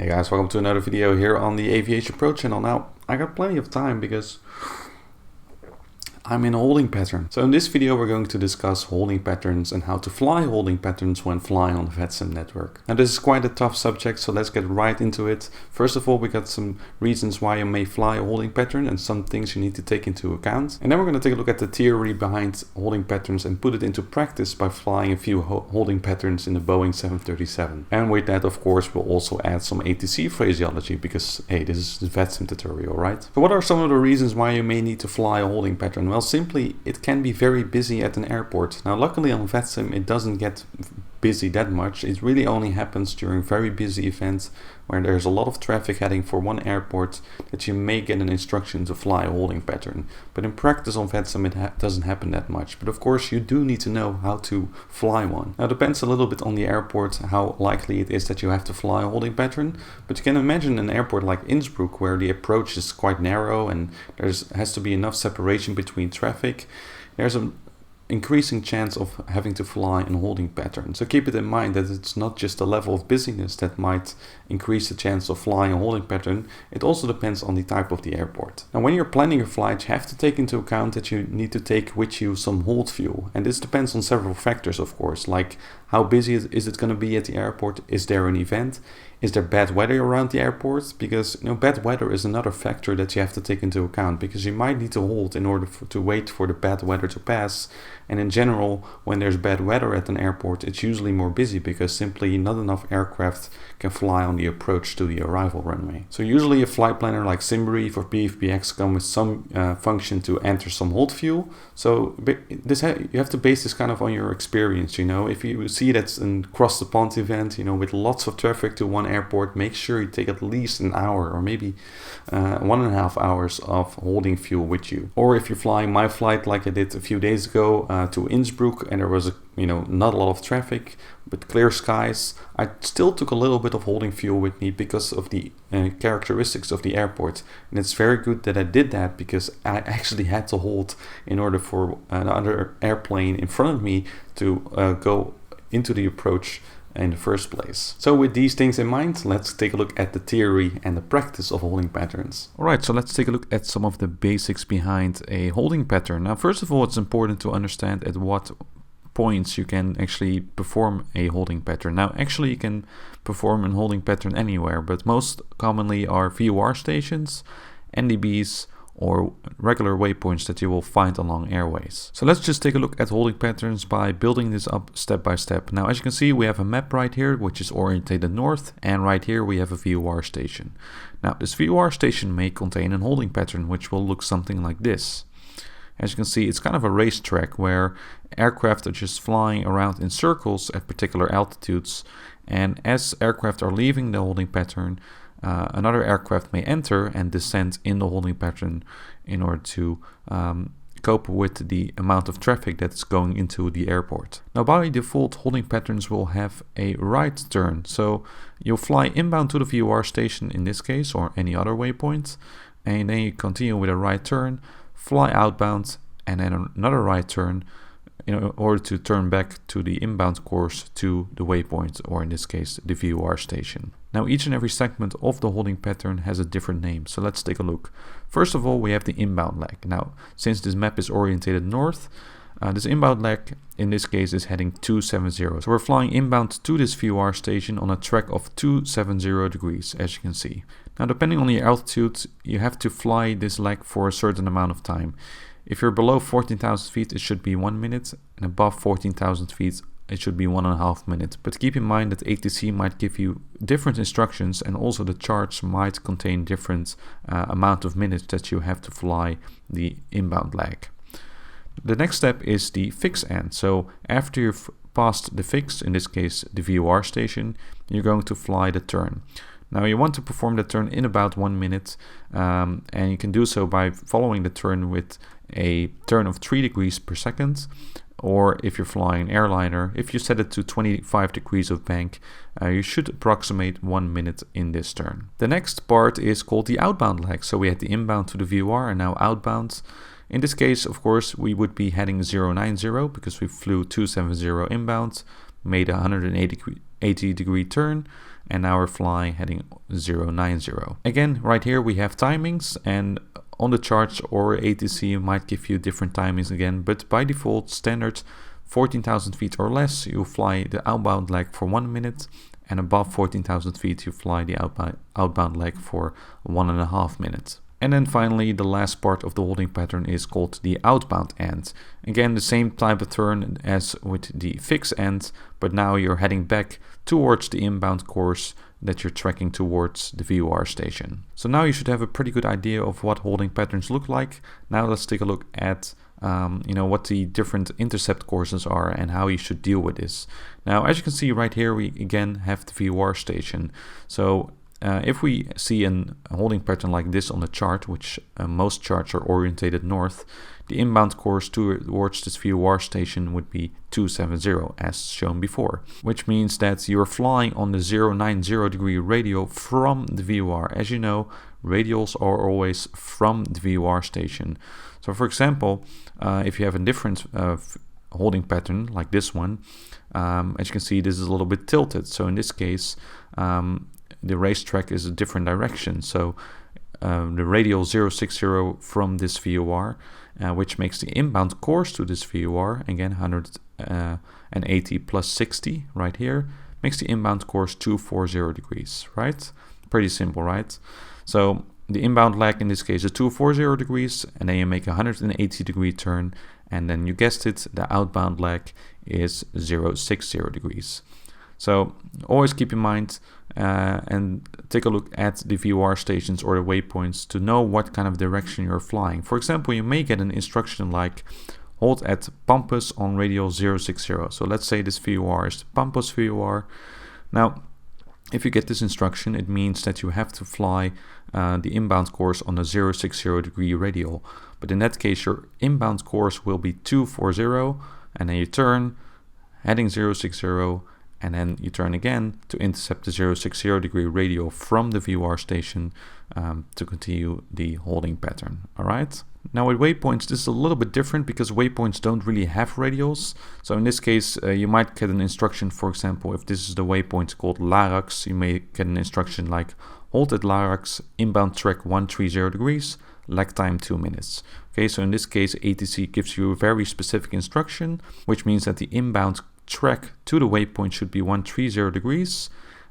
Hey guys, welcome to another video here on the AviationPro channel. Now, I got plenty of time because I'm in a holding pattern. So in this video we're going to discuss holding patterns and how to fly holding patterns when flying on the VATSIM network. Now this is quite a tough subject, so let's get right into it. First of all, we got some reasons why you may fly a holding pattern and some things you need to take into account. And then we're going to take a look at the theory behind holding patterns and put it into practice by flying a few holding patterns in the Boeing 737. And with that, of course, we'll also add some ATC phraseology because, hey, this is the VATSIM tutorial, right? So what are some of the reasons why you may need to fly a holding pattern? Well, simply, it can be very busy at an airport. Now, luckily on VATSIM, it doesn't get busy that much. It really only happens during very busy events where there's a lot of traffic heading for one airport that you may get an instruction to fly a holding pattern. But in practice on VATSIM, it doesn't happen that much. But of course, you do need to know how to fly one. Now, it depends a little bit on the airport, how likely it is that you have to fly a holding pattern. But you can imagine an airport like Innsbruck, where the approach is quite narrow and has to be enough separation between traffic. There's an increasing chance of having to fly in holding pattern. So keep it in mind that it's not just the level of busyness that might increase the chance of flying a holding pattern. It also depends on the type of the airport. Now, when you're planning your flight, you have to take into account that you need to take with you some hold fuel. And this depends on several factors, of course, like how busy is it going to be at the airport? Is there an event? Is there bad weather around the airport? Because bad weather is another factor that you have to take into account, because you might need to hold in order to wait for the bad weather to pass. And in general, when there's bad weather at an airport, it's usually more busy because simply not enough aircraft can fly on the approach to the arrival runway. So usually a flight planner like SimBrief or BFBX come with some function to enter some hold fuel. So you have to base this kind of on your experience. If you see that's an across the pond event, with lots of traffic to one airport, make sure you take at least an hour or maybe 1.5 hours of holding fuel with you. Or if you're flying my flight like I did a few days ago to Innsbruck, and there was not a lot of traffic but clear skies, I still took a little bit of holding fuel with me because of the characteristics of the airport. And it's very good that I did that, because I actually had to hold in order for another airplane in front of me to go into the approach in the first place. So with these things in mind, let's take a look at the theory and the practice of holding patterns. Alright, so let's take a look at some of the basics behind a holding pattern. Now, first of all, it's important to understand at what points you can actually perform a holding pattern. Now, actually you can perform a holding pattern anywhere, but most commonly are VOR stations, NDBs, or regular waypoints that you will find along airways. So let's just take a look at holding patterns by building this up step by step. Now, as you can see, we have a map right here, which is orientated north, and right here we have a VOR station. Now, this VOR station may contain a holding pattern, which will look something like this. As you can see, it's kind of a racetrack where aircraft are just flying around in circles at particular altitudes, and as aircraft are leaving the holding pattern, another aircraft may enter and descend in the holding pattern in order to cope with the amount of traffic that's going into the airport. Now, by default, holding patterns will have a right turn. So you'll fly inbound to the VOR station in this case, or any other waypoint, and then you continue with a right turn, fly outbound, and then another right turn in order to turn back to the inbound course to the waypoint, or in this case, the VOR station. Now, each and every segment of the holding pattern has a different name, so let's take a look. First of all, we have the inbound leg. Now, since this map is orientated north, this inbound leg in this case is heading 270. So we're flying inbound to this VOR station on a track of 270 degrees, as you can see. Now, depending on your altitude, you have to fly this leg for a certain amount of time. If you're below 14,000 feet, it should be 1 minute, and above 14,000 feet, it should be 1.5 minutes. But keep in mind that ATC might give you different instructions, and also the charts might contain different amount of minutes that you have to fly the inbound leg. The next step is the fix end. So after you've passed the fix, in this case the VOR station, you're going to fly the turn. Now, you want to perform the turn in about 1 minute, and you can do so by following the turn with a turn of 3 degrees per second, or if you're flying an airliner, if you set it to 25 degrees of bank, you should approximate 1 minute in this turn. The next part is called the outbound leg. So we had the inbound to the VOR and now outbound. In this case, of course, we would be heading 090 because we flew 270 inbound, made a 180 degree turn, and now we're flying heading 090. Again, right here we have timings, and on the charts or ATC might give you different timings again, but by default standard 14,000 feet or less you fly the outbound leg for 1 minute, and above 14,000 feet you fly the outbound leg for 1.5 minutes. And then finally the last part of the holding pattern is called the outbound end. Again, the same type of turn as with the fixed end, but now you're heading back towards the inbound course that you're tracking towards the VOR station. So now you should have a pretty good idea of what holding patterns look like. Now let's take a look at what the different intercept courses are and how you should deal with this. Now, as you can see right here, we again have the VOR station. So if we see a holding pattern like this on the chart, which most charts are orientated north, the inbound course towards this VOR station would be 270 as shown before, which means that you're flying on the 090 degree radial from the VOR. As you know, radials are always from the VOR station. So for example, if you have a different holding pattern like this one, as you can see, this is a little bit tilted. So in this case, the racetrack is a different direction. So the radial 060 from this VOR, which makes the inbound course to this VOR, again 180 plus 60 right here, makes the inbound course 240 degrees, right? Pretty simple, right? So the inbound leg in this case is 240 degrees, and then you make a 180 degree turn, and then you guessed it, the outbound leg is 060 degrees. So always keep in mind and take a look at the VOR stations or the waypoints to know what kind of direction you're flying. For example, you may get an instruction like hold at Pampas on radial 060. So let's say this VOR is the Pampas VOR. Now, if you get this instruction, it means that you have to fly the inbound course on a 060 degree radial. But in that case, your inbound course will be 240, and then you turn heading 060, and then you turn again to intercept the 060 degree radial from the VOR station to continue the holding pattern. All right. Now with waypoints, this is a little bit different because waypoints don't really have radials. So in this case, you might get an instruction, for example, if this is the waypoint called Larax, you may get an instruction like hold at Larax, inbound track 130 degrees, lag time 2 minutes. Okay, so in this case, ATC gives you a very specific instruction, which means that the inbound track to the waypoint should be 130 degrees,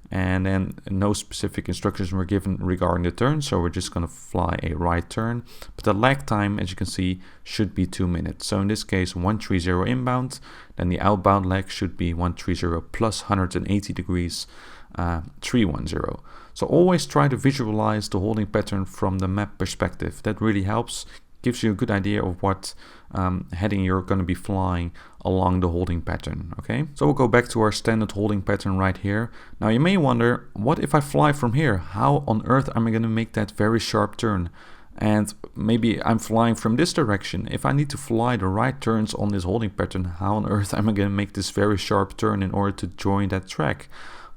and then no specific instructions were given regarding the turn, so we're just going to fly a right turn. But the lag time, as you can see, should be 2 minutes. So in this case, 130 inbound, then the outbound lag should be 130 plus 180 degrees, 310. So always try to visualize the holding pattern from the map perspective. That really helps, gives you a good idea of what heading you're going to be flying along the holding pattern. Okay, so we'll go back to our standard holding pattern right here. Now you may wonder, what if I fly from here? How on earth am I going to make that very sharp turn? And maybe I'm flying from this direction. If I need to fly the right turns on this holding pattern, how on earth am I going to make this very sharp turn in order to join that track?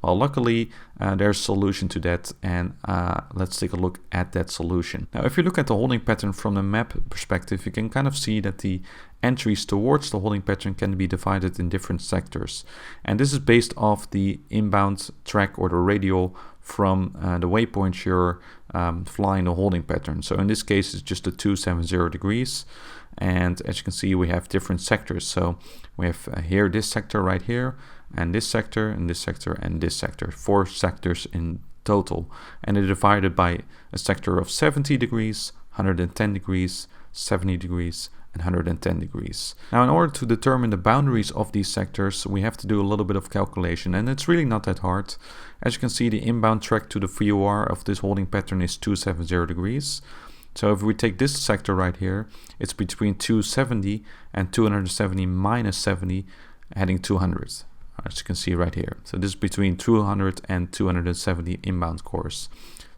Well, luckily, there's a solution to that, and let's take a look at that solution. Now, if you look at the holding pattern from the map perspective, you can kind of see that the entries towards the holding pattern can be divided in different sectors. And this is based off the inbound track or the radial from the waypoint you're flying the holding pattern. So in this case, it's just the 270 degrees. And as you can see, we have different sectors. So we have here this sector right here, and this sector, and this sector, and this sector. 4 sectors in total. And they're divided by a sector of 70 degrees, 110 degrees, 70 degrees, and 110 degrees. Now, in order to determine the boundaries of these sectors, we have to do a little bit of calculation, and it's really not that hard. As you can see, the inbound track to the VOR of this holding pattern is 270 degrees. So if we take this sector right here, it's between 270 and 270 minus 70, heading 200, as you can see right here. So this is between 200 and 270 inbound course.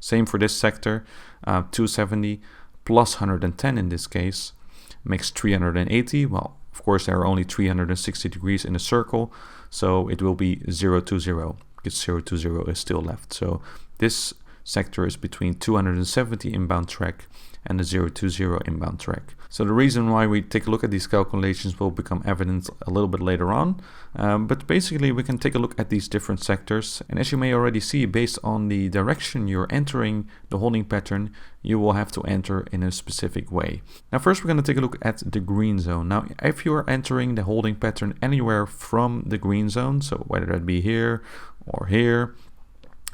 Same for this sector, 270 plus 110 in this case makes 380. Well, of course, there are only 360 degrees in a circle, so it will be 020, because 020 is still left. So this sector is between 270 inbound track and the 020 inbound track. So the reason why we take a look at these calculations will become evident a little bit later on, but basically we can take a look at these different sectors, and as you may already see, based on the direction you're entering the holding pattern, you will have to enter in a specific way. Now first we're going to take a look at the green zone. Now if you are entering the holding pattern anywhere from the green zone, so whether that be here or here,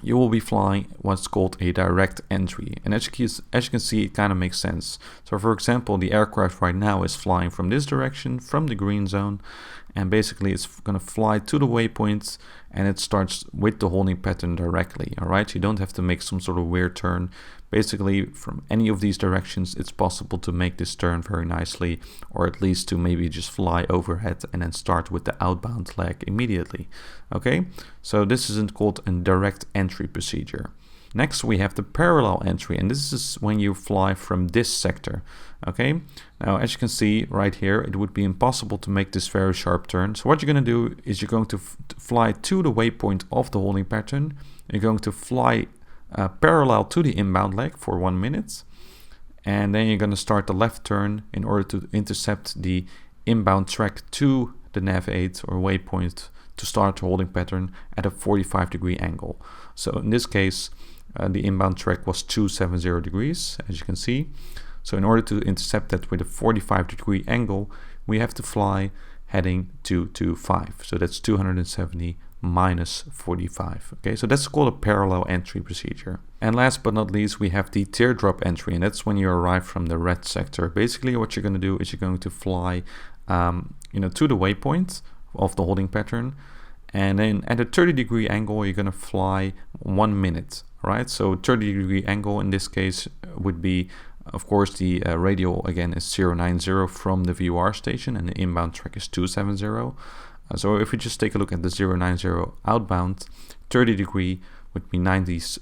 you will be flying what's called a direct entry. And as you can see, it kind of makes sense. So for example, the aircraft right now is flying from this direction, from the green zone, and basically it's going to fly to the waypoint, and it starts with the holding pattern directly. All right, you don't have to make some sort of weird turn. Basically, from any of these directions, it's possible to make this turn very nicely, or at least to maybe just fly overhead and then start with the outbound leg immediately. Okay, so this isn't called a direct entry procedure. Next, we have the parallel entry, and this is when you fly from this sector. Okay, now as you can see right here, it would be impossible to make this very sharp turn. So what you're going to do is you're going to fly to the waypoint of the holding pattern. You're going to fly parallel to the inbound leg for 1 minute, and then you're going to start the left turn in order to intercept the inbound track to the nav 8 or waypoint to start the holding pattern at a 45-degree angle. So in this case, the inbound track was 270 degrees, as you can see. So in order to intercept that with a 45-degree angle, we have to fly heading 225. So that's 270 minus 45. Okay, so that's called a parallel entry procedure. And last but not least, we have the teardrop entry, and that's when you arrive from the red sector. Basically, what you're going to do is you're going to fly, to the waypoint of the holding pattern, and then at a 30-degree angle, you're going to fly 1 minute. Right, so 30-degree angle in this case would be, of course, the radial again is 090 from the VOR station, and the inbound track is 270. So if we just take a look at the 090 outbound, 30 degree would be 90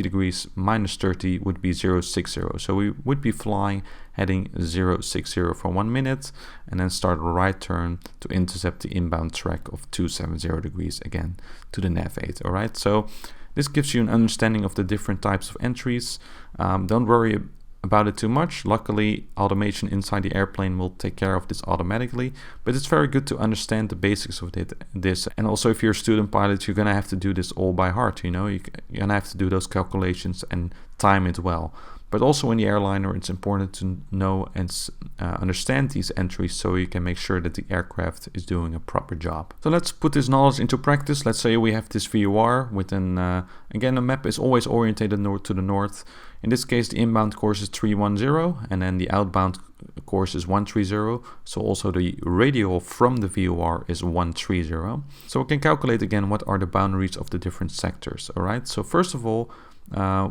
degrees minus 30 would be 060. So we would be flying heading 060 for 1 minute, and then start a right turn to intercept the inbound track of 270 degrees again to the nav 8. All right, so this gives you an understanding of the different types of entries. Don't worry about it too much. Luckily, automation inside the airplane will take care of this automatically, but it's very good to understand the basics of this. And also, if you're a student pilot, you're gonna have to do this all by heart. You're gonna have to do those calculations and time it well. But also in the airliner, it's important to know and understand these entries so you can make sure that the aircraft is doing a proper job. So let's put this knowledge into practice. Let's say we have this VOR with again, the map is always orientated north to the north. In this case, the inbound course is 310, and then the outbound course is 130. So also the radial from the VOR is 130. So we can calculate again what are the boundaries of the different sectors. All right. So first of all,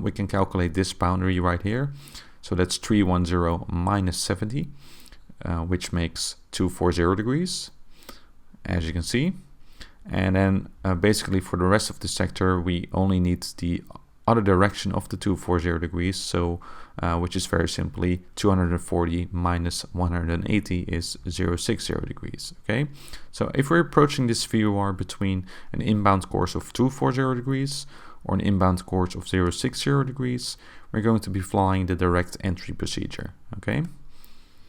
we can calculate this boundary right here. So that's 310 minus 70, which makes 240 degrees, as you can see. And then basically for the rest of the sector, we only need the other direction of the 240 degrees. So which is very simply 240 minus 180 is 060 degrees. Okay. So if we're approaching this VOR between an inbound course of 240 degrees or an inbound course of 060 degrees, we're going to be flying the direct entry procedure. Okay.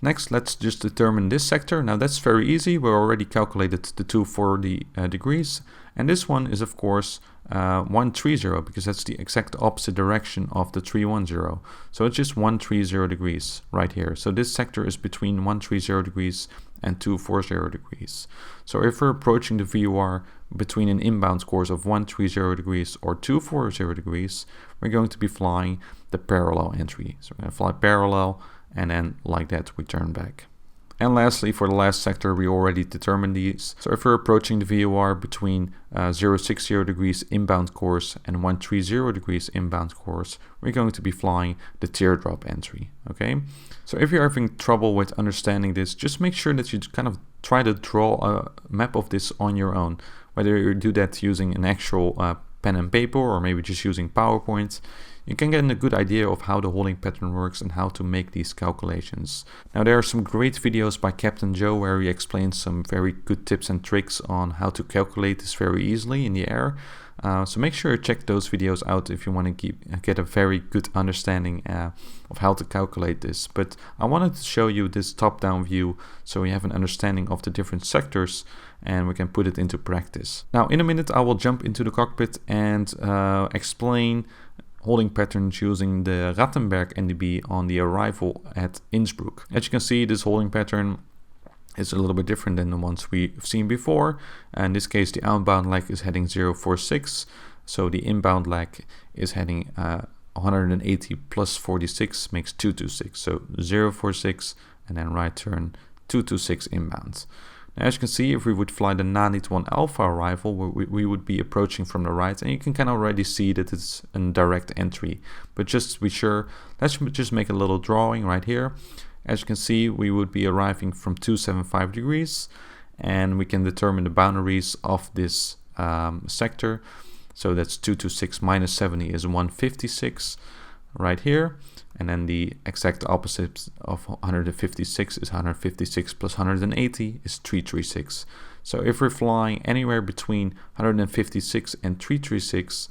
Next, let's just determine this sector. Now that's very easy. We already calculated the 240 degrees, and this one is of course 130 because that's the exact opposite direction of the 310. So it's just 130 degrees right here. So this sector is between 130 degrees and 240 degrees. So if we're approaching the VOR between an inbound course of 130 degrees or 240 degrees, we're going to be flying the parallel entry. So we're going to fly parallel, and then like that we turn back. And lastly, for the last sector, we already determined these. So if we're approaching the VOR between 060 degrees inbound course and 130 degrees inbound course, we're going to be flying the teardrop entry. Okay. So if you're having trouble with understanding this, just make sure that you kind of try to draw a map of this on your own. Whether you do that using an actual pen and paper or maybe just using PowerPoint, you can get a good idea of how the holding pattern works and how to make these calculations. Now there are some great videos by Captain Joe where he explains some very good tips and tricks on how to calculate this very easily in the air. So make sure you check those videos out if you want to get a very good understanding of how to calculate this. But I wanted to show you this top-down view so you have an understanding of the different sectors and we can put it into practice. Now in a minute I will jump into the cockpit and explain holding patterns using the Rattenberg NDB on the arrival at Innsbruck. As you can see, this holding pattern is a little bit different than the ones we've seen before. In this case, the outbound leg is heading 046, so the inbound leg is heading 180 plus 46 makes 226, so 046 and then right turn 226 inbound. Now, as you can see, if we would fly the 981 Alpha arrival, we would be approaching from the right, and you can kind of already see that it's a direct entry. But just to be sure, let's just make a little drawing right here. As you can see, we would be arriving from 275 degrees, and we can determine the boundaries of this sector. So that's 226 minus 70 is 156 right here. And then the exact opposite of 156 is 156 plus 180 is 336. So if we're flying anywhere between 156 and 336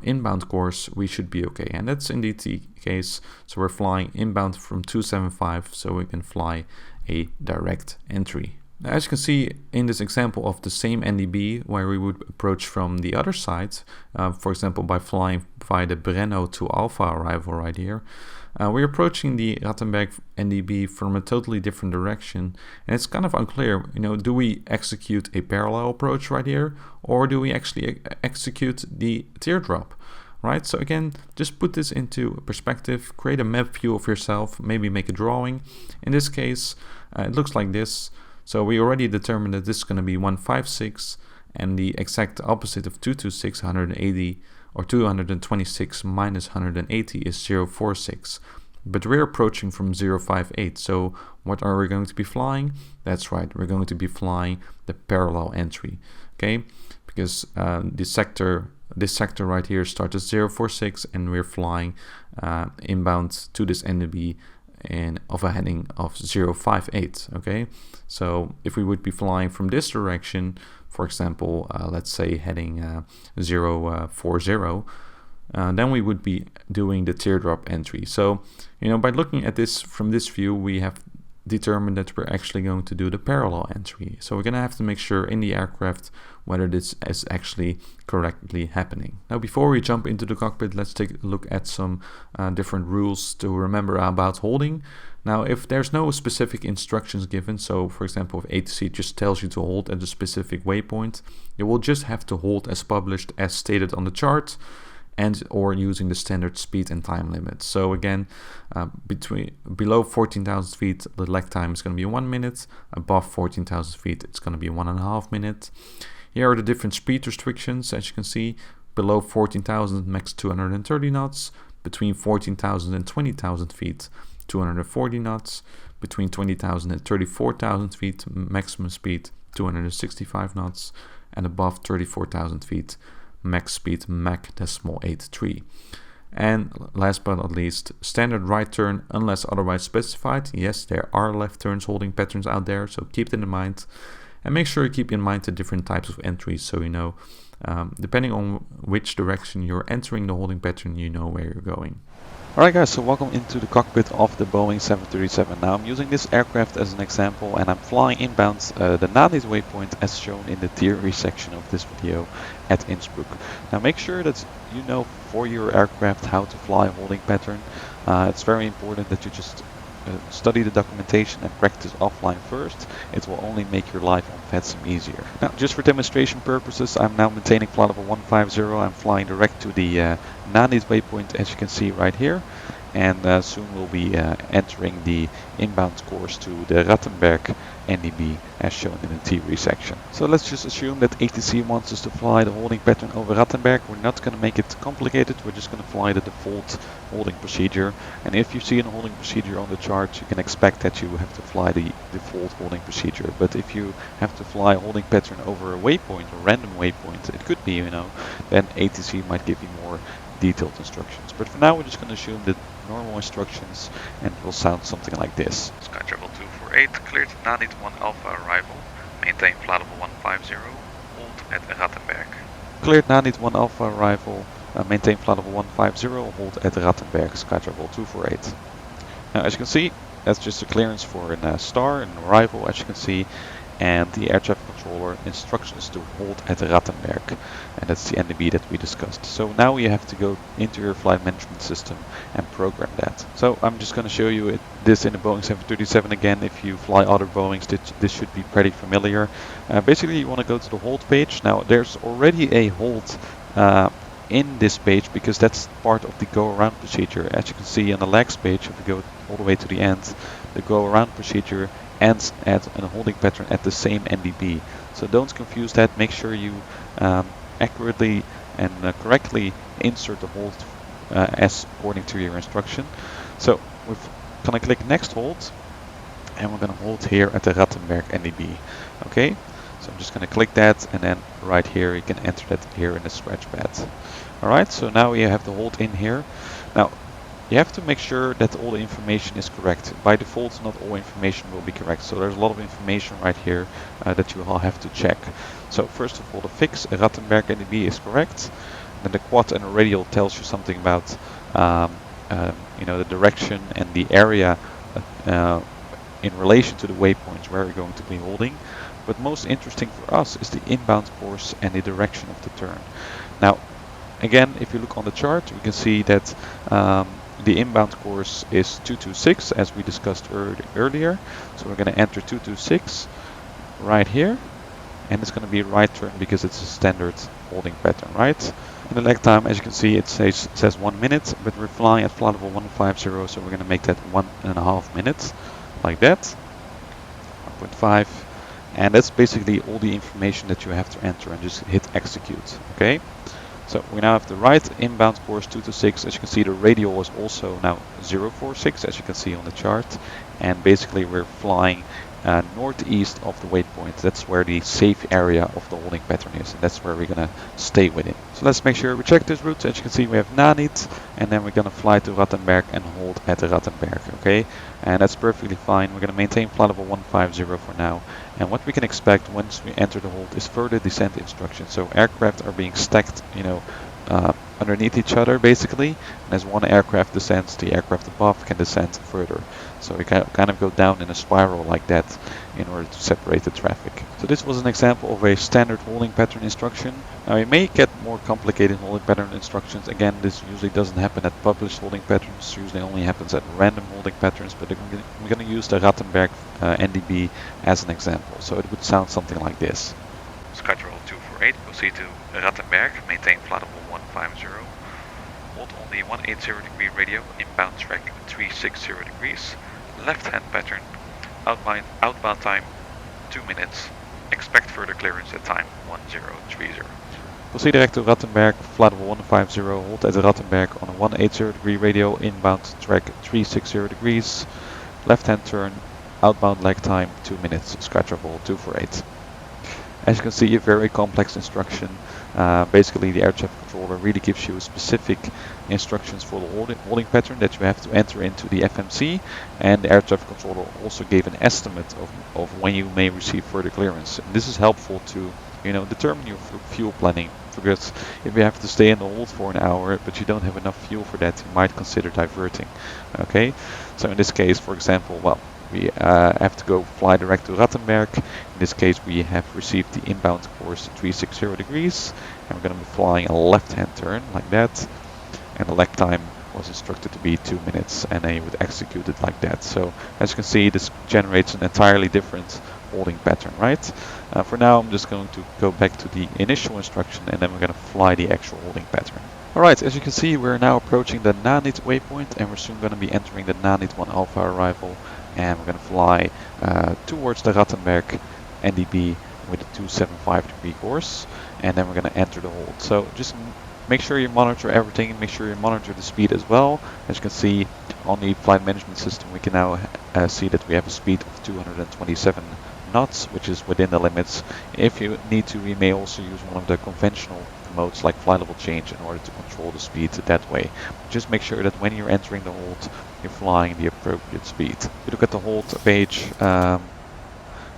inbound course, we should be okay. And that's indeed the case. So we're flying inbound from 275, so we can fly a direct entry. Now, as you can see in this example of the same NDB where we would approach from the other side, for example by flying via the Brno to Alpha arrival right here, we're approaching the Rattenberg NDB from a totally different direction, and it's kind of unclear, do we execute a parallel approach right here, or do we actually execute the teardrop? Right, so again, just put this into perspective, create a map view of yourself, maybe make a drawing. In this case, it looks like this. So we already determined that this is going to be 156, and the exact opposite of 226, 180, or 226 minus 180 is 046. But we're approaching from 058, so what are we going to be flying? That's right, we're going to be flying the parallel entry, okay? Because this sector right here starts at 046, and we're flying inbound to this NDB and of a heading of 058. Okay, so if we would be flying from this direction, for example, let's say heading 040, then we would be doing the teardrop entry. So by looking at this from this view, we have determined that we're actually going to do the parallel entry. So we're going to have to make sure in the aircraft whether this is actually correctly happening. Now before we jump into the cockpit, let's take a look at some different rules to remember about holding. Now if there's no specific instructions given, so for example if ATC just tells you to hold at a specific waypoint, you will just have to hold as published as stated on the chart, and or using the standard speed and time limit. So again, below 14,000 feet, the lag time is going to be 1 minute. Above 14,000 feet, it's going to be 1.5 minutes. Here are the different speed restrictions. As you can see, below 14,000, max 230 knots. Between 14,000 and 20,000 feet, 240 knots. Between 20,000 and 34,000 feet, maximum speed 265 knots. And above 34,000 feet, max speed Mach 0.83. And last but not least, standard right turn unless otherwise specified. Yes, there are left turns holding patterns out there, so keep it in mind. And make sure you keep in mind the different types of entries, so depending on which direction you're entering the holding pattern, you know where you're going. Alright guys, so welcome into the cockpit of the Boeing 737. Now I'm using this aircraft as an example, and I'm flying inbound the Nadis waypoint as shown in the theory section of this video at Innsbruck. Now make sure that you know for your aircraft how to fly a holding pattern. It's very important that you just study the documentation and practice offline first. It will only make your life on VATSIM easier. Now just for demonstration purposes, I'm now maintaining flight level 150. I'm flying direct to the Nadis waypoint, as you can see right here, and soon we'll be entering the inbound course to the Rattenberg NDB as shown in the theory section. So let's just assume that ATC wants us to fly the holding pattern over Rattenberg. We're not going to make it complicated, we're just going to fly the default holding procedure. And if you see a holding procedure on the chart, you can expect that you have to fly the default holding procedure. But if you have to fly a holding pattern over a waypoint, a random waypoint, it could be, then ATC might give you more detailed instructions. But for now, we're just going to assume that normal instructions, and it will sound something like this. Sky Travel 248, cleared Nadis 1 Alpha arrival, maintain flight level 150, hold at Rattenberg. Cleared Nanit 1 Alpha arrival, maintain flight level 150, hold at Rattenberg, SkyTravel 248. Now as you can see, that's just a clearance for a star, an arrival as you can see, and the air traffic controller instructions to hold at Rattenberg, and that's the NDB that we discussed. So now you have to go into your flight management system and program that. So I'm just going to show you this in the Boeing 737 again. If you fly other Boeings, this should be pretty familiar. Basically you want to go to the hold page. Now there's already a hold in this page because that's part of the go around procedure. As you can see on the legs page, if you go all the way to the end, the go around procedure ends at a holding pattern at the same NDB. So don't confuse that. Make sure you accurately and correctly insert the hold as according to your instruction. So we're gonna click next hold, and we're gonna hold here at the Rattenberg NDB. Okay, so I'm just gonna click that, and then right here you can enter that here in the scratch pad. Alright, so now you have the hold in here. Now you have to make sure that all the information is correct. By default, not all information will be correct. So there's a lot of information right here that you all have to check. So first of all, the fix Rattenberg NDB is correct. Then the quad and the radial tells you something about the direction and the area in relation to the waypoints where we're going to be holding. But most interesting for us is the inbound course and the direction of the turn. Now, again, if you look on the chart, we can see that the inbound course is 226 as we discussed earlier. So we're going to enter 226 right here, and it's going to be right turn because it's a standard holding pattern, right? And the lag time, as you can see, it says 1 minute, but we're flying at flight level 150, so we're going to make that 1.5 minutes, like that, 1.5, and that's basically all the information that you have to enter, and just hit execute, okay? So we now have the right inbound course 226. As you can see, the radial is also now 046, as you can see on the chart. And basically we're flying northeast of the waypoint. That's where the safe area of the holding pattern is, and that's where we're going to stay with it. So let's make sure we check this route. As you can see, we have Nanit, and then we're going to fly to Rattenberg and hold at the Rattenberg, okay? And that's perfectly fine. We're going to maintain flight level 150 for now. And what we can expect once we enter the hold is further descent instructions. So aircraft are being stacked, underneath each other basically. And as one aircraft descends, the aircraft above can descend further. So we can kind of go down in a spiral like that in order to separate the traffic. So this was an example of a standard holding pattern instruction. Now you may get more complicated holding pattern instructions. Again, this usually doesn't happen at published holding patterns. Usually only happens at random holding patterns. But we're going to use the Rattenberg NDB as an example. So it would sound something like this. SkyTravel 248, proceed to Rattenberg, maintain flight level 150. Hold on the 180 degree radio, inbound track 360 degrees. Left hand pattern, outbound time 2 minutes. Expect further clearance at time 1030. Proceed direct to Rattenberg, flight level 150, hold at Rattenberg on a 180 degree radio, inbound track 360 degrees. Left hand turn, outbound lag time 2 minutes, SkyTravel 248. As you can see, a very complex instruction. Basically the air traffic controller really gives you specific instructions for the holding pattern that you have to enter into the FMC, and the air traffic controller also gave an estimate of when you may receive further clearance. And this is helpful to determine your fuel planning, because if you have to stay in the hold for an hour but you don't have enough fuel for that, you might consider diverting. Okay, so in this case, for example, we have to go fly direct to Rattenberg. In this case, we have received the inbound course 360 degrees, and we're going to be flying a left-hand turn like that. And the lag time was instructed to be 2 minutes, and then you would execute it like that. So as you can see, this generates an entirely different holding pattern, right? For now, I'm just going to go back to the initial instruction, and then we're going to fly the actual holding pattern. Alright, as you can see, we're now approaching the Nanit waypoint, and we're soon going to be entering the Nanit 1 Alpha arrival. And we're going to fly towards the Rattenberg NDB with a 275 degree course, and then we're going to enter the hold. So just make sure you monitor everything, make sure you monitor the speed as well. As you can see on the flight management system, we can now see that we have a speed of 227 knots, which is within the limits. If you need to, we may also use one of the conventional modes like flight level change in order to control the speed that way. Just make sure that when you're entering the hold, you're flying the appropriate speed. If you look at the hold page, right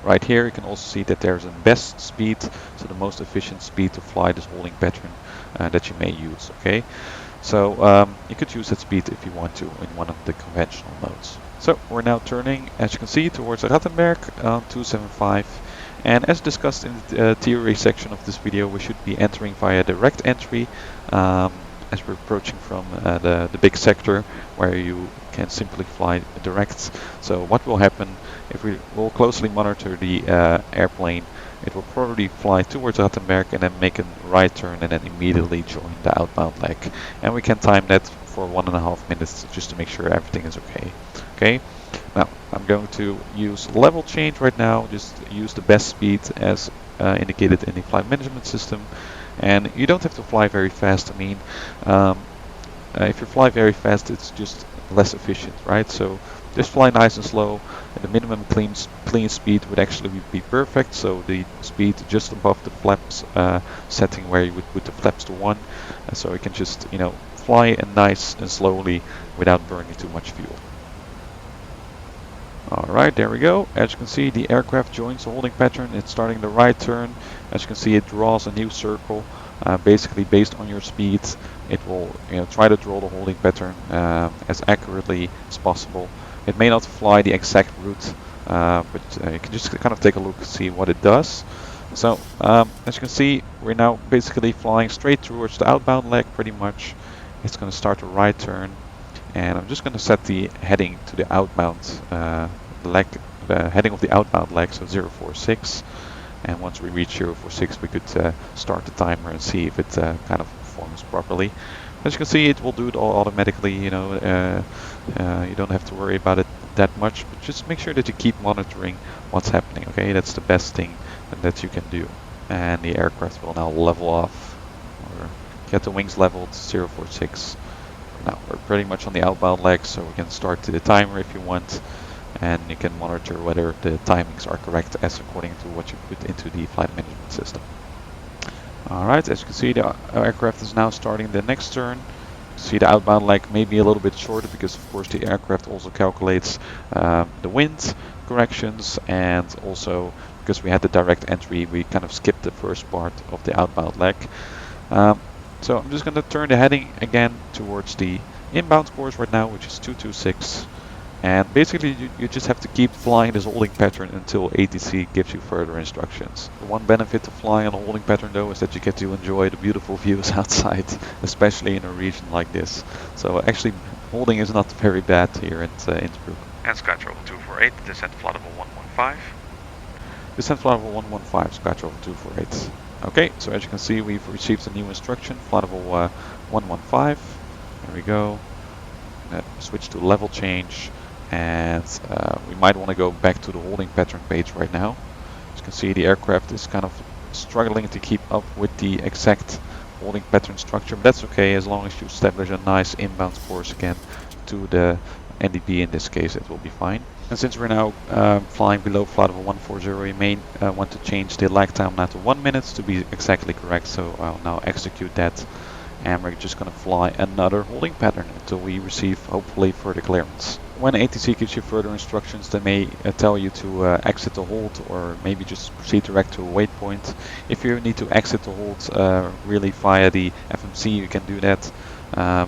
right here you can also see that there's a best speed, so the most efficient speed to fly this holding pattern that you may use. Okay, so you could use that speed if you want to in one of the conventional modes. So we're now turning, as you can see, towards Rattenberg on 275, and as discussed in the theory section of this video, we should be entering via direct entry as we're approaching from the big sector where you can simply fly direct. So what will happen if we will closely monitor the airplane, it will probably fly towards Rattenberg and then make a right turn and then immediately join the outbound leg. And we can time that for 1.5 minutes just to make sure everything is okay. Okay, now I'm going to use level change right now, just use the best speed as indicated in the flight management system. And you don't have to fly very fast. I mean, if you fly very fast, it's just less efficient, right? So just fly nice and slow. And the minimum clean speed would actually be perfect. So the speed just above the flaps setting, where you would put the flaps to 1, so you can just fly nice and slowly without burning too much fuel. Alright, there we go. As you can see, the aircraft joins the holding pattern. It's starting the right turn. As you can see, it draws a new circle. Basically, based on your speed, it will try to draw the holding pattern as accurately as possible. It may not fly the exact route, but you can just kind of take a look and see what it does. So, as you can see, we're now basically flying straight towards the outbound leg pretty much. It's going to start a right turn. And I'm just going to set the heading to the outbound leg, the heading of the outbound leg, so 046. And once we reach 046, we could start the timer and see if it kind of performs properly. As you can see, it will do it all automatically. You don't have to worry about it that much, but just make sure that you keep monitoring what's happening. Okay, that's the best thing that you can do. And the aircraft will now level off, or get the wings leveled 046. Now we're pretty much on the outbound leg, so we can start the timer if you want, and you can monitor whether the timings are correct as according to what you put into the flight management system. Alright, as you can see, the aircraft is now starting the next turn. You see the outbound leg may be a little bit shorter because of course the aircraft also calculates the wind corrections, and also because we had the direct entry, we kind of skipped the first part of the outbound leg. So I'm just going to turn the heading again towards the inbound course right now, which is 226. And basically you just have to keep flying this holding pattern until ATC gives you further instructions. The one benefit of flying on a holding pattern though is that you get to enjoy the beautiful views outside, especially in a region like this. So actually holding is not very bad here at Innsbruck. And Skytravel 248, descent flight level 115. Descent flight level 115, Skytravel 248. Okay, so as you can see, we've received a new instruction, flight level 115. There we go. Switch to level change, and we might want to go back to the holding pattern page right now. As you can see, the aircraft is kind of struggling to keep up with the exact holding pattern structure, but that's okay as long as you establish a nice inbound course again to the NDP. In this case, it will be fine. And since we're now flying below flight level 140, we may want to change the lag time now to 1 minute to be exactly correct. So I'll now execute that, and we're just going to fly another holding pattern until we receive, hopefully, further clearance. When ATC gives you further instructions, they may tell you to exit the hold, or maybe just proceed direct to a waypoint. If you need to exit the hold really via the FMC, you can do that.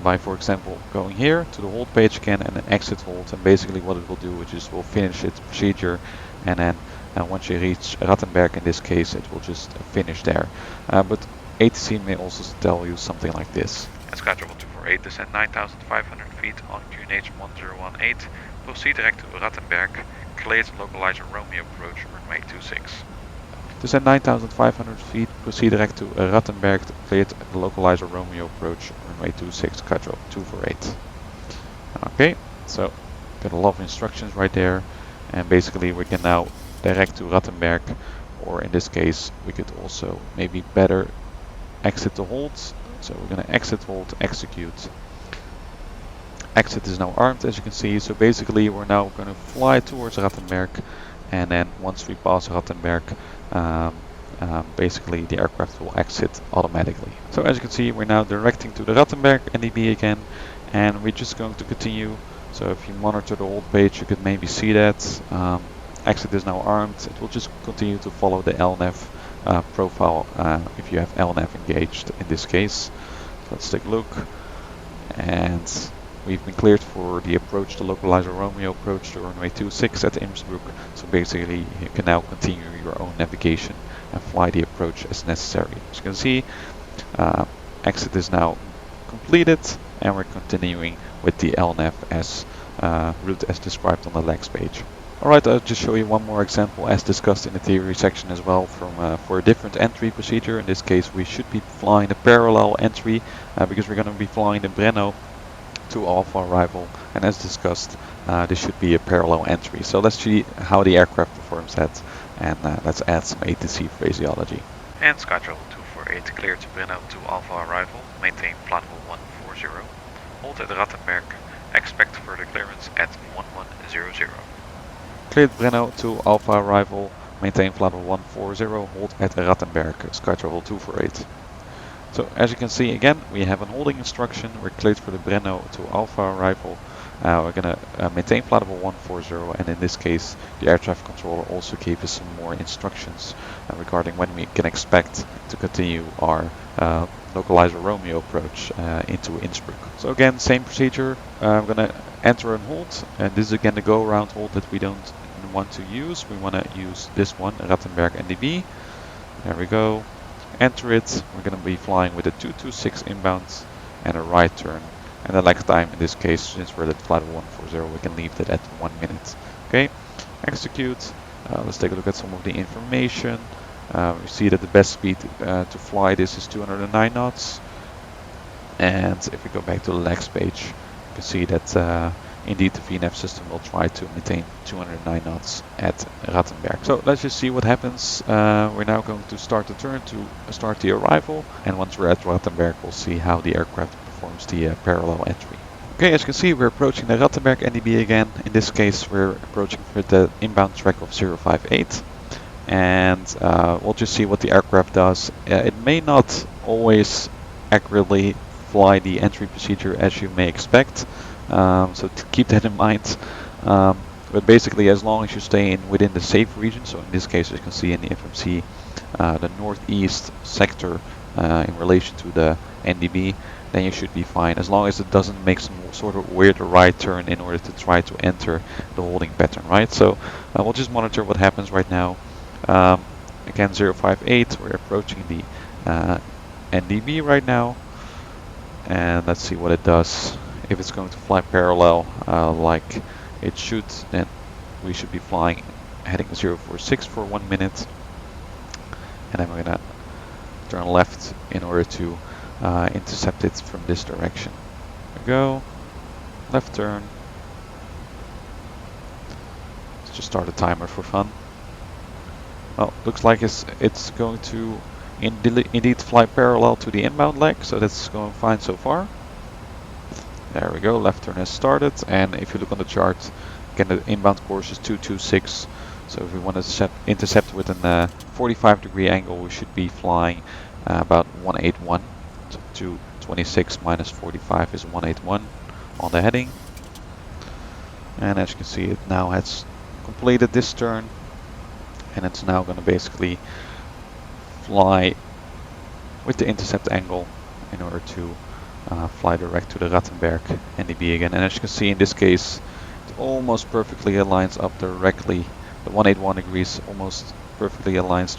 By, for example, going here to the hold page again and then exit hold, and basically what it will do is just will finish its procedure, and then once you reach Rattenberg, in this case, it will just finish there. But ATC may also tell you something like this. And Skytravel 248, descend 9,500 feet on QNH 1018, proceed direct to Rattenberg, clear the localizer Romeo approach runway 26. Descend 9,500 feet, proceed direct to Rattenberg, cleared the localizer Romeo approach runway 26, Skytravel 248. Okay, so got a lot of instructions right there, and basically we can now direct to Rattenberg, or in this case we could also maybe better exit the hold. So we're going to exit hold, execute. Exit is now armed, as you can see, so basically we're now going to fly towards Rattenberg, and then once we pass Rattenberg, basically the aircraft will exit automatically. So as you can see, we're now directing to the Rattenberg NDB again, and we're just going to continue. So if you monitor the hold page, you could maybe see that. exit is now armed, it will just continue to follow the LNAV profile if you have LNAV engaged in this case. So let's take a look, and we've been cleared for the approach, the localizer Romeo approach to runway 26 at Innsbruck. So basically you can now continue your own navigation and fly the approach as necessary. As you can see, exit is now completed, and we're continuing with the LNAV as route as described on the legs page. Alright, I'll just show you one more example as discussed in the theory section as well for a different entry procedure. In this case we should be flying a parallel entry because we're going to be flying the Breno to Alpha arrival, and as discussed this should be a parallel entry. So let's see how the aircraft performs that, and let's add some ATC phraseology. And SkyTravel 248 cleared Breno to Alpha arrival, maintain flight level 140, hold at Rattenberg, expect further clearance at 1100. Cleared Breno to Alpha arrival, maintain flight level 140, hold at Rattenberg, SkyTravel 248. So as you can see again, we have an holding instruction, we're cleared for the Breno to Alpha arrival. We're going to maintain flight level 140, and in this case the air traffic controller also gave us some more instructions regarding when we can expect to continue our localizer Romeo approach into Innsbruck. So again, same procedure, I'm going to enter and hold, and this is again the go around hold that we don't want to use. We want to use this one, Rattenberg NDB. There we go. Enter it. We're going to be flying with a 226 inbound and a right turn. And the lag time in this case, since we're at flight level 140, we can leave that at 1 minute. Okay, execute. Let's take a look at some of the information. We see that the best speed to fly this is 209 knots. And if we go back to the legs page, you can see that indeed the VNAV system will try to maintain 209 knots at Rattenberg. So let's just see what happens. We're now going to start the turn to start the arrival, and once we're at Rattenberg we'll see how the aircraft performs the parallel entry. Okay, as you can see we're approaching the Rattenberg NDB again. In this case we're approaching with the inbound track of 058, and we'll just see what the aircraft does. It may not always accurately fly the entry procedure as you may expect. So to keep that in mind, but basically as long as you stay within the safe region, so in this case as you can see in the FMC, the northeast sector in relation to the NDB, then you should be fine, as long as it doesn't make some sort of weird right turn in order to try to enter the holding pattern, right? So we'll just monitor what happens right now. Again 058, we're approaching the NDB right now, and let's see what it does. If it's going to fly parallel like it should, then we should be flying heading 046 for 1 minute, and then we're gonna turn left in order to intercept it from this direction. There we go, left turn. Let's just start a timer for fun. Well, looks like it's going to indeed fly parallel to the inbound leg, so that's going fine so far. There we go, left turn has started, and if you look on the chart, again the inbound course is 226, so if we want to intercept with a 45-degree angle, we should be flying about 181, so 226 minus 45 is 181 on the heading. And as you can see, it now has completed this turn, and it's now going to basically fly with the intercept angle in order to fly direct to the Rattenberg NDB again. And as you can see in this case, it almost perfectly aligns up directly. The 181 degrees almost perfectly aligns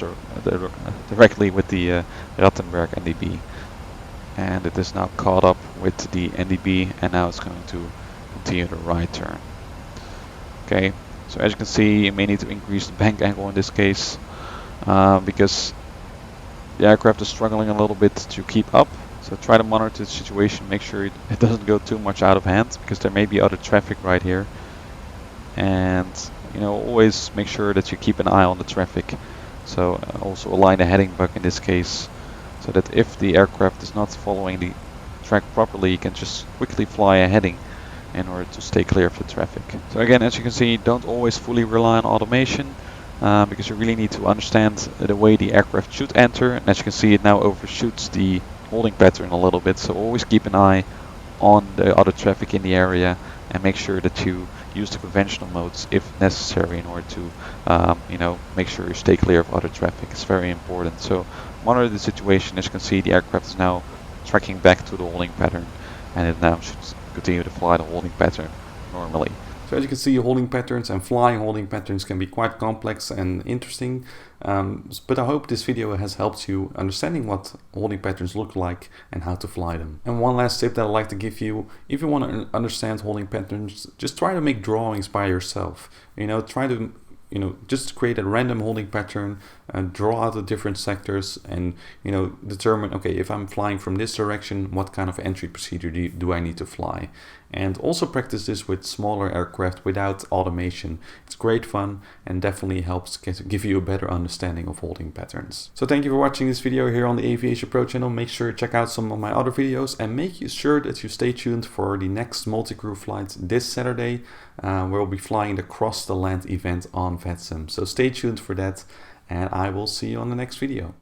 directly with the Rattenberg NDB. And it is now caught up with the NDB, and now it's going to continue the right turn. Okay, so as you can see, you may need to increase the bank angle in this case because the aircraft is struggling a little bit to keep up. So try to monitor the situation, make sure it doesn't go too much out of hand, because there may be other traffic right here. And always make sure that you keep an eye on the traffic. So also align the heading bug in this case, so that if the aircraft is not following the track properly, you can just quickly fly a heading in order to stay clear of the traffic. So again, as you can see, don't always fully rely on automation, because you really need to understand the way the aircraft should enter. And as you can see, it now overshoots the holding pattern a little bit, so always keep an eye on the other traffic in the area and make sure that you use the conventional modes if necessary in order to make sure you stay clear of other traffic. It's very important. So monitor the situation. As you can see, the aircraft is now tracking back to the holding pattern, and it now should continue to fly the holding pattern normally. So as you can see, holding patterns and flying holding patterns can be quite complex and interesting, but I hope this video has helped you understanding what holding patterns look like and how to fly them. And one last tip that I'd like to give you: if you want to understand holding patterns, just try to make drawings by yourself. Try to just create a random holding pattern and draw out the different sectors and, determine, okay, if I'm flying from this direction, what kind of entry procedure do I need to fly? And also practice this with smaller aircraft without automation. It's great fun and definitely helps give you a better understanding of holding patterns. So thank you for watching this video here on the Aviation Pro channel. Make sure to check out some of my other videos and make sure that you stay tuned for the next multi-crew flight this Saturday, where we'll be flying the Cross the Land event on VATSIM. So stay tuned for that, and I will see you on the next video.